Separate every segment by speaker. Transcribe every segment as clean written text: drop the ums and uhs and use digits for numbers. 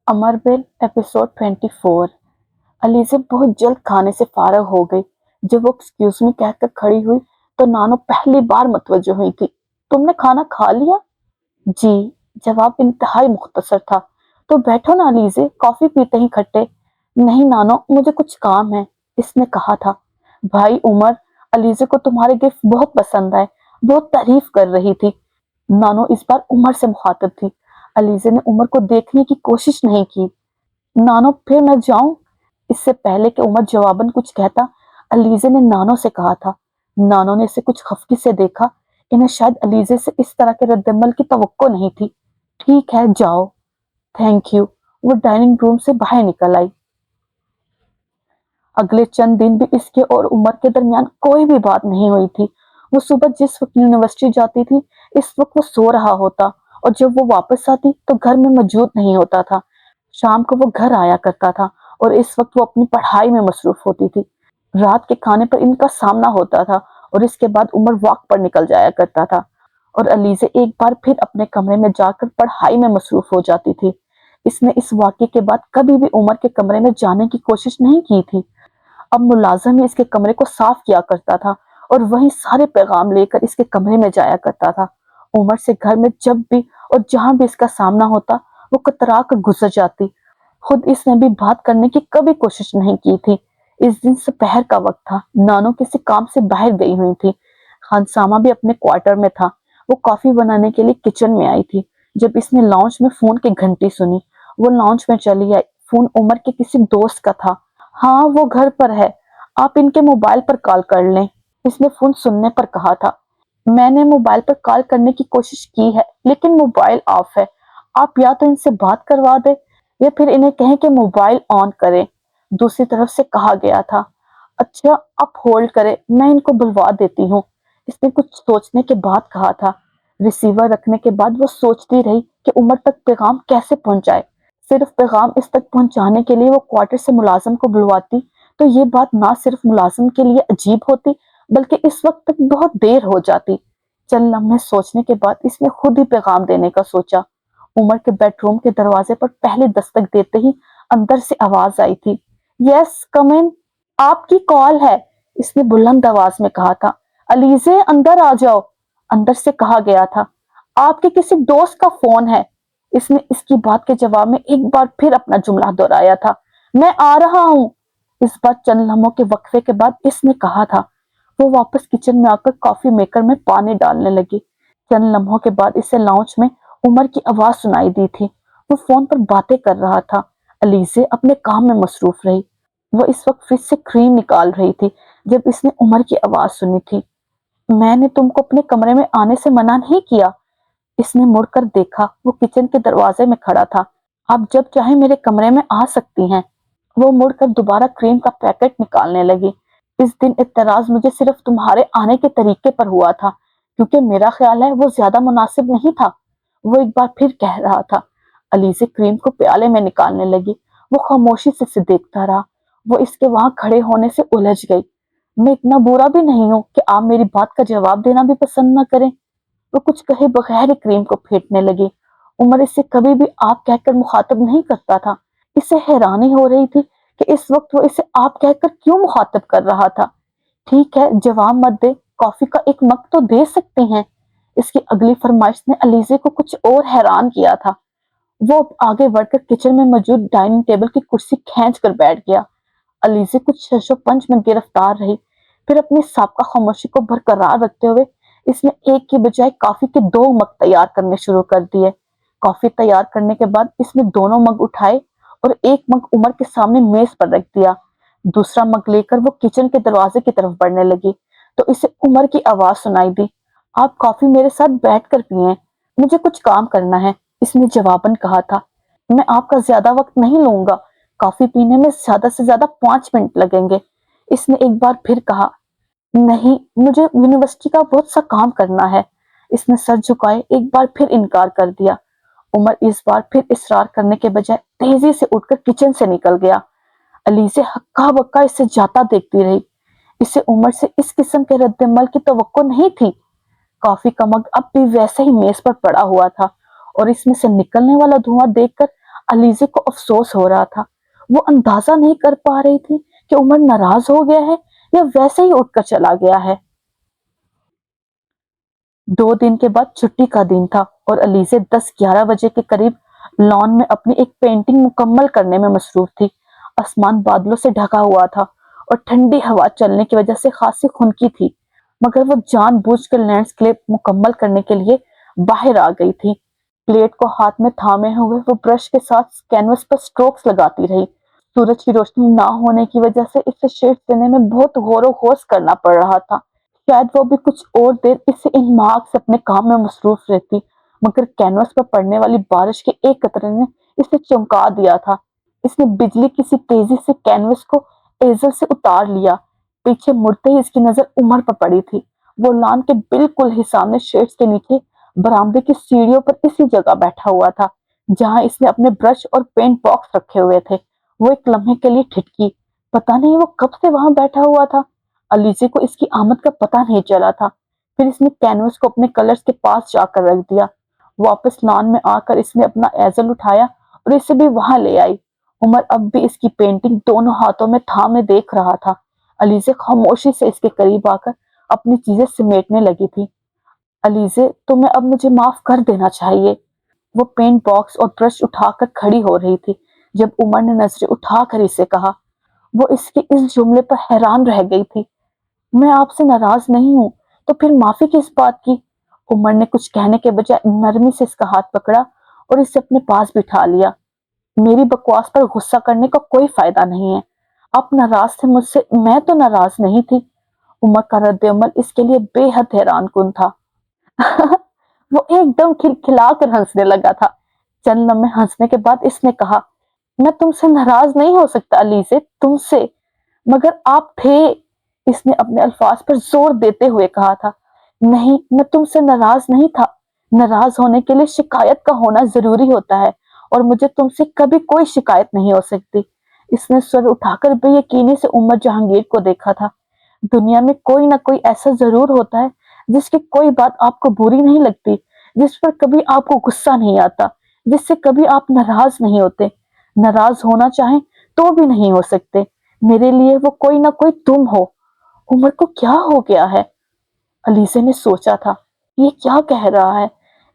Speaker 1: अमर bell episode 24। Aliza बहुत जल्द खाने से फारग हो गई। जब वो एक्सक्यूज मी कहकर खड़ी हुई तो नानो पहली बार मतवज्जो हुई थी। तुमने खाना खा लिया? जी। जवाब इंतहाई मुख्तसर था। तो बैठो ना अलीज़े, कॉफी पीते ही खट्टे। नहीं नानो, मुझे कुछ काम है, इसने कहा था। भाई उमर, अलीज़े को तुम्हारे गिफ्ट बहुत पसंद आए, बहुत तारीफ कर रही थी। नानो इस बार उमर से मुखातिब थी। अलीज़े ने उमर को देखने की कोशिश नहीं की। नानो फिर मैं जाऊं? इससे पहले कि उमर जवाबन कुछ कहता, अलीज़े ने नानो से कहा था। नानो ने इसे कुछ खफगी से देखा। इन्हें शायद अलीज़े से इस तरह के रद्दमल की तवक्को नहीं थी। ठीक है, जाओ। Thank you. वो डाइनिंग रूम से बाहर निकल आई। अगले चंद दिन भी इसके और उमर के दरमियान कोई भी बात नहीं हुई थी। वो सुबह जिस वक्त यूनिवर्सिटी जाती थी, इस वक्त वो सो रहा होता, और जब वो वापस आती तो घर में मौजूद नहीं होता था। शाम को वो घर आया करता था और इस वक्त वो अपनी पढ़ाई में मसरूफ होती थी। रात के खाने पर इनका सामना होता था और इसके बाद उमर वॉक पर निकल जाया करता था और अलीज़े एक बार फिर अपने कमरे में जाकर पढ़ाई में मसरूफ हो जाती थी। इसने इस वाक़ये के बाद कभी भी उमर के कमरे में जाने की कोशिश नहीं की थी। अब मुलाजिम ही इसके कमरे को साफ किया करता था और वहीं सारे पैगाम लेकर इसके कमरे में जाया करता था। उमर से घर में जब भी और जहां भी इसका सामना होता, वो कतरा कर गुजर जाती। खुद इसने भी बात करने की कभी कोशिश नहीं की थी। इस दिन दोपहर का वक्त था। नानो किसी काम से बाहर गई हुई थी। खानसामा भी अपने क्वार्टर में था। वो कॉफी बनाने के लिए किचन में आई थी जब इसने लाउंज में फोन की घंटी सुनी। वो लाउंज में चली आई। फोन उमर के किसी दोस्त का था। हाँ, वो घर पर है, आप इनके मोबाइल पर कॉल कर लें, इसने फोन सुनने पर कहा था। मैंने मोबाइल पर कॉल करने की कोशिश की है लेकिन मोबाइल ऑफ है। आप या तो इनसे बात करवा दें या फिर इन्हें कहें कि मोबाइल ऑन करें, दूसरी तरफ से कहा गया था। अच्छा, आप होल्ड करें, मैं इनको बुलवा देती हूँ, इसने कुछ सोचने के बाद कहा था। रिसीवर रखने के बाद वो सोचती रही कि उमर तक पैगाम कैसे पहुंचाए। सिर्फ पैगाम इस तक पहुंचाने के लिए वो क्वार्टर से मुलाजिम को बुलवाती तो ये बात ना सिर्फ मुलाजिम के लिए अजीब होती बल्कि इस वक्त तक बहुत देर हो जाती। चंद लम्हे सोचने के बाद इसने खुद ही पैगाम देने का सोचा। उमर के बेडरूम के दरवाजे पर पहले दस्तक देते ही अंदर से आवाज आई थी। यस, कम इन। आपकी कॉल है, इसने बुलंद आवाज में कहा था। अलीज़े, अंदर आ जाओ, अंदर से कहा गया था। आपके किसी दोस्त का फोन है, इसने इसकी बात के जवाब में एक बार फिर अपना जुमला दोहराया था। मैं आ रहा हूं। इस बार चंद लम्हों के वक्फे के बाद इसने कहा था। वो वापस किचन में आकर कॉफी मेकर में पानी डालने लगी। चंद लम्हों के बाद इसे लाउंज में उमर की आवाज सुनाई दी थी। वो फोन पर बातें कर रहा था। अलीज़े अपने काम में मसरूफ रही। वो इस वक्त फ्रिज से क्रीम निकाल रही थी जब इसने उमर की आवाज सुनी थी। मैंने तुमको अपने कमरे में आने से मना नहीं किया। इसने मुड़कर देखा। वो किचन के दरवाजे में खड़ा था। आप जब चाहे मेरे कमरे में आ सकती हैं। वो मुड़कर दोबारा क्रीम का पैकेट निकालने लगी। इस दिन इत्तराज मुझे सिर्फ तुम्हारे आने के तरीके पर हुआ था क्योंकि मेरा ख्याल है वो ज्यादा मुनासिब नहीं था, वो एक बार फिर कह रहा था। अलीज़े क्रीम को प्याले में निकालने लगी। वो खामोशी से इसे देखता रहा। वो इसके वहां खड़े होने से उलझ गई। मैं इतना बुरा भी नहीं हूं कि आप मेरी बात का जवाब देना भी पसंद न करें। वो कुछ कहे बगैर ही क्रीम को फेंटने लगी। उमर इससे कभी भी आप कहकर मुखातब नहीं करता था। इसे हैरानी हो रही थी कि इस वक्त वो इसे आप कहकर क्यों मुखातब कर रहा था। ठीक है, जवाब मत दे, कॉफी का एक मग तो दे सकती हैं। इसकी अगली फरमाइश ने अलीज़े को कुछ और हैरान किया था। वो आगे बढ़कर किचन में मौजूद डाइनिंग टेबल की कुर्सी खींच कर बैठ गया। अलीज़े कुछ शशोपंज में गिरफ्तार रही। फिर अपनी साबका खामोशी को बरकरार रखते हुए इसने एक की बजाय कॉफी के दो मग तैयार करने शुरू कर दिए। कॉफी तैयार करने के बाद इसने दोनों मग उठाए और एक मग उमर के सामने मेज पर रख दिया। दूसरा मग लेकर वो किचन के दरवाजे की तरफ बढ़ने लगी तो इसे उमर की आवाज सुनाई दी। आप कॉफी मेरे साथ बैठ कर पिए, मुझे कुछ काम करना है, इसने जवाबन कहा था। मैं आपका ज्यादा वक्त नहीं लूंगा, कॉफी पीने में ज्यादा से ज्यादा 5 मिनट लगेंगे, इसने एक बार फिर कहा। नहीं, मुझे यूनिवर्सिटी का बहुत सा काम करना है, इसने सर झुकाए एक बार फिर इनकार कर दिया। उमर इस बार फिर इसरार करने के बजाय तेजी से उठकर किचन से निकल गया। अलीज़े हक्का बक्का इसे जाता देखती रही। इसे उमर से इस किस्म के रद्दमल की तवक्को नहीं थी। कॉफी का मग अब भी वैसे ही मेज पर पड़ा हुआ था और इसमें से निकलने वाला धुआं देखकर علیزے کو افسوس ہو رہا تھا، وہ اندازہ نہیں کر پا رہی تھی کہ عمر ناراض ہو گیا ہے یا ویسے ہی اٹھ کر چلا گیا ہے۔ 2 دن کے بعد چھٹی کا دن تھا اور علیزے 10-11 بجے کے قریب لان میں اپنی ایک پینٹنگ مکمل کرنے میں مصروف تھی۔ آسمان بادلوں سے ڈھکا ہوا تھا اور ٹھنڈی ہوا چلنے کی وجہ سے خاصی خنکی تھی، مگر وہ جان بوجھ کر لینڈسکیپ مکمل کرنے کے لیے باہر آ گئی تھی۔ پلیٹ کو ہاتھ میں تھامے ہوئے وہ برش کے ساتھ کینوس پر سٹروکس لگاتی رہی۔ سورج کی روشنی نہ ہونے کی وجہ سے اسے شیڈ دینے میں بہت غور و خوض کرنا پڑ رہا تھا۔ شاید وہ بھی کچھ اور دیر اسے ان مارک سے اپنے کام میں مصروف رہتی، مگر کینوس پر پڑنے والی بارش کے ایک قطرے نے اسے چونکا دیا تھا۔ اس نے بجلی کسی تیزی سے کینوس کو ایزل سے اتار لیا۔ پیچھے مڑتے ہی اس کی نظر عمر پر پڑی تھی۔ وہ لان کے بالکل ہی سامنے شیڈز کے نیچے برآمدے کی سیڑھیوں پر اسی جگہ بیٹھا ہوا تھا جہاں اس نے اپنے برش اور پینٹ باکس رکھے ہوئے تھے۔ وہ ایک لمحے کے لیے ٹھٹکی، پتہ نہیں وہ کب سے وہاں بیٹھا ہوا تھا۔ علیزے کو اس کی آمد کا پتہ نہیں چلا تھا۔ پھر اس نے کینوس کو اپنے کلرز کے پاس جا کر رکھ دیا۔ واپس لان میں آ کر اس نے اپنا ایزل اٹھایا اور اسے بھی وہاں لے آئی۔ عمر اب بھی اس کی پینٹنگ دونوں ہاتھوں میں تھامے دیکھ رہا تھا۔ علیزے خاموشی سے اس کے قریب آ کر اپنی چیزیں سمیٹنے لگی تھی۔ علیزے، تمہیں اب مجھے معاف کر دینا چاہیے۔ وہ پینٹ باکس اور برش اٹھا کر کھڑی ہو رہی تھی جب عمر نے نظریں اٹھا کر اسے کہا۔ وہ اس کے اس جملے پر حیران رہ گئی تھی۔ میں آپ سے ناراض نہیں ہوں، تو پھر معافی کس بات کی؟ عمر نے کچھ کہنے کے بجائے نرمی سے اس کا ہاتھ پکڑا اور اسے اپنے پاس بٹھا لیا۔ میری بکواس پر غصہ کرنے کا کوئی فائدہ نہیں ہے۔ آپ ناراض تھے مجھ سے، میں تو ناراض نہیں تھی۔ عمر کا رد عمل اس کے لیے بے حد حیران کن تھا۔ وہ ایک دم کھلکھلا کر ہنسنے لگا تھا۔ چند لمحے ہنسنے کے بعد اس نے کہا، میں تم سے ناراض نہیں ہو سکتا علیزے، تم سے، مگر آپ تھے۔ اس نے اپنے الفاظ پر زور دیتے ہوئے کہا تھا۔ نہیں، میں تم سے ناراض نہیں تھا۔ ناراض ہونے کے لیے شکایت کا ہونا ضروری ہوتا ہے اور مجھے تم سے کبھی کوئی شکایت نہیں ہو سکتی۔ اس نے سر اٹھا کر بے یقینی سے عمر جہانگیر کو دیکھا تھا۔ دنیا میں کوئی نہ کوئی ایسا ضرور ہوتا ہے جس کی کوئی بات آپ کو بری نہیں لگتی، جس پر کبھی آپ کو غصہ نہیں آتا، جس سے کبھی آپ ناراض نہیں ہوتے۔ ناراض ہونا چاہیں تو بھی نہیں ہو سکتے۔ میرے لیے وہ کوئی نہ کوئی تم ہو۔ عمر کو کیا ہو گیا ہے؟ علیزے نے سوچا تھا، یہ کیا کہہ رہا ہے؟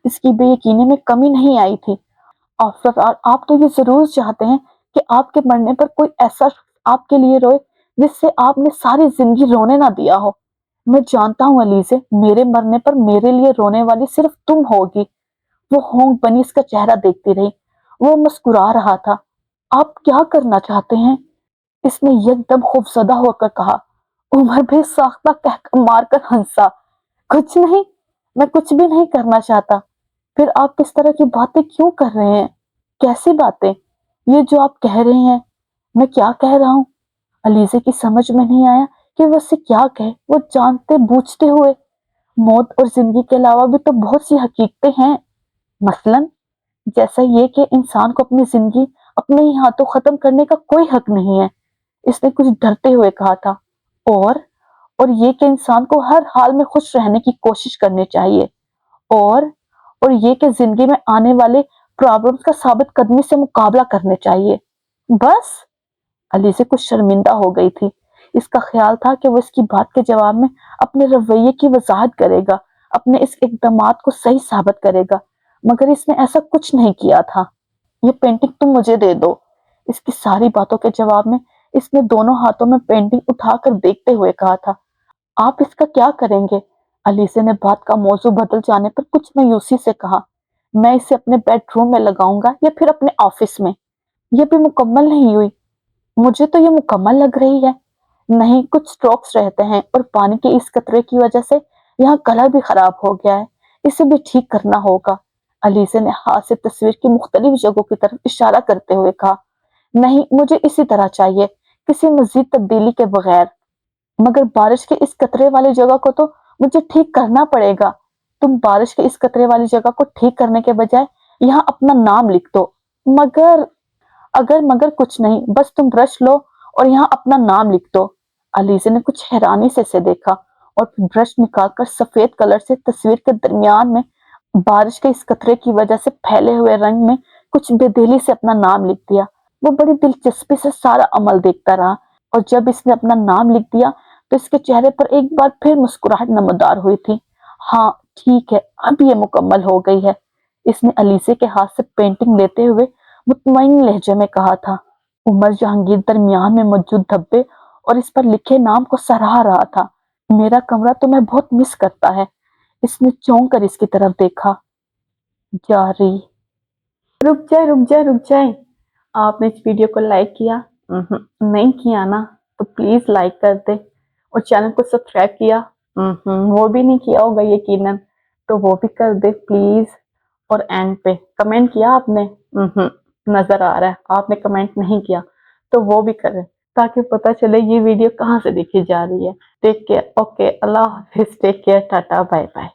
Speaker 1: اس کی بے یقینی میں کمی نہیں آئی تھی۔ آفٹر آل آپ تو یہ ضرور چاہتے ہیں کہ آپ کے مرنے پر کوئی ایسا آپ کے لیے روئے جس سے آپ نے ساری زندگی رونے نہ دیا ہو۔ میں جانتا ہوں علیزے، میرے مرنے پر میرے لیے رونے والی صرف تم ہوگی۔ وہ ہونک بنی اس کا چہرہ دیکھتی رہی۔ وہ مسکرا رہا تھا۔ آپ کیا کرنا چاہتے ہیں؟ اس نے یکدم خوفزدہ ہو کر کہا۔ عمر بھی ساختہ قہقہ مار کر ہنسا۔ کچھ نہیں، میں کچھ بھی نہیں کرنا چاہتا۔ پھر آپ کس طرح کی باتیں کیوں کر رہے ہیں؟ کیسی باتیں؟ یہ جو آپ کہہ رہے ہیں۔ میں کیا کہہ رہا ہوں؟ علیزے کی سمجھ میں نہیں آیا کہ وہ اس سے کیا کہے۔ وہ جانتے بوجھتے ہوئے، موت اور زندگی کے علاوہ بھی تو بہت سی حقیقتیں ہیں، مثلاً جیسا یہ کہ انسان کو اپنی زندگی اپنے ہی ہاتھوں ختم کرنے کا کوئی حق نہیں ہے۔ اس نے کچھ ڈرتے ہوئے کہا تھا۔ اور یہ کہ انسان کو ہر حال میں خوش رہنے کی کوشش کرنی چاہیے، اور یہ کہ زندگی میں آنے والے پرابلمز کا ثابت قدمی سے مقابلہ کرنے چاہیے۔ بس؟ علیزے کچھ شرمندہ ہو گئی تھی۔ اس کا خیال تھا کہ وہ اس کی بات کے جواب میں اپنے رویے کی وضاحت کرے گا، اپنے اس اقدامات کو صحیح ثابت کرے گا، مگر اس نے ایسا کچھ نہیں کیا تھا۔ یہ پینٹنگ تم مجھے دے دو۔ اس کی ساری باتوں کے جواب میں اس نے دونوں ہاتھوں میں پینٹنگ اٹھا کر دیکھتے ہوئے کہا تھا۔ آپ اس کا کیا کریں گے؟ علیزے نے بات کا موضوع بدل جانے پر کچھ مایوسی سے کہا۔ میں اسے اپنے بیڈ روم میں لگاؤں گا یا پھر اپنے آفس میں۔ یہ بھی مکمل نہیں ہوئی۔ مجھے تو یہ مکمل لگ رہی ہے۔ نہیں، کچھ سٹروکس رہتے ہیں اور پانی کے اس قطرے کی وجہ سے یہاں کلر بھی خراب ہو گیا ہے۔ اسے بھی ٹھیک کرنا ہوگا۔ علیزے نے ہاتھ سے تصویر کی مختلف جگہوں کی طرف اشارہ کرتے ہوئے کہا۔ نہیں، مجھے اسی طرح چاہیے، کسی مزید تبدیلی کے بغیر۔ مگر بارش کے اس قطرے والی جگہ کو تو مجھے ٹھیک کرنا پڑے گا۔ تم بارش کے اس قطرے والی جگہ کو ٹھیک کرنے کے بجائے یہاں اپنا نام لکھ دو۔ مگر کچھ نہیں، بس تم برش لو اور یہاں اپنا نام لکھ دو۔ علیزے نے کچھ حیرانی سے اسے دیکھا اور پھر برش نکال کر سفید کلر سے تصویر کے درمیان میں بارش کے اس قطرے کی وجہ سے پھیلے ہوئے رنگ میں कुछ बेदिली से अपना नाम लिख दिया। वो बड़ी दिलचस्पी से सारा अमल देखता रहा और जब इसने अपना नाम लिख दिया तो इसके चेहरे पर एक बार फिर मुस्कुराहट नमदार हुई थी। हाँ ठीक है, अब ये मुकम्मल हो गई है, इसने अलीसे के हाथ से पेंटिंग लेते हुए मुतमईन लहजे में कहा था। उमर जहांगीर दरमियान में मौजूद धब्बे और इस पर लिखे नाम को सराह रहा था। मेरा कमरा तुम्हें बहुत मिस करता है, इसने चौंक कर इसकी तरफ देखा। जारी। रुक जाए। आपने इस वीडियो को लाइक किया? नहीं किया ना, तो प्लीज लाइक कर दे। और चैनल को सब्सक्राइब किया? वो भी नहीं किया होगा यकीनन, तो वो भी कर दे प्लीज। और एंड पे कमेंट किया आपने? नजर आ रहा है आपने कमेंट नहीं किया, तो वो भी करें ताकि पता चले ये वीडियो कहाँ से देखी जा रही है। टेक केयर, ओके, अल्लाह हाफिज, take care, tata, bye bye.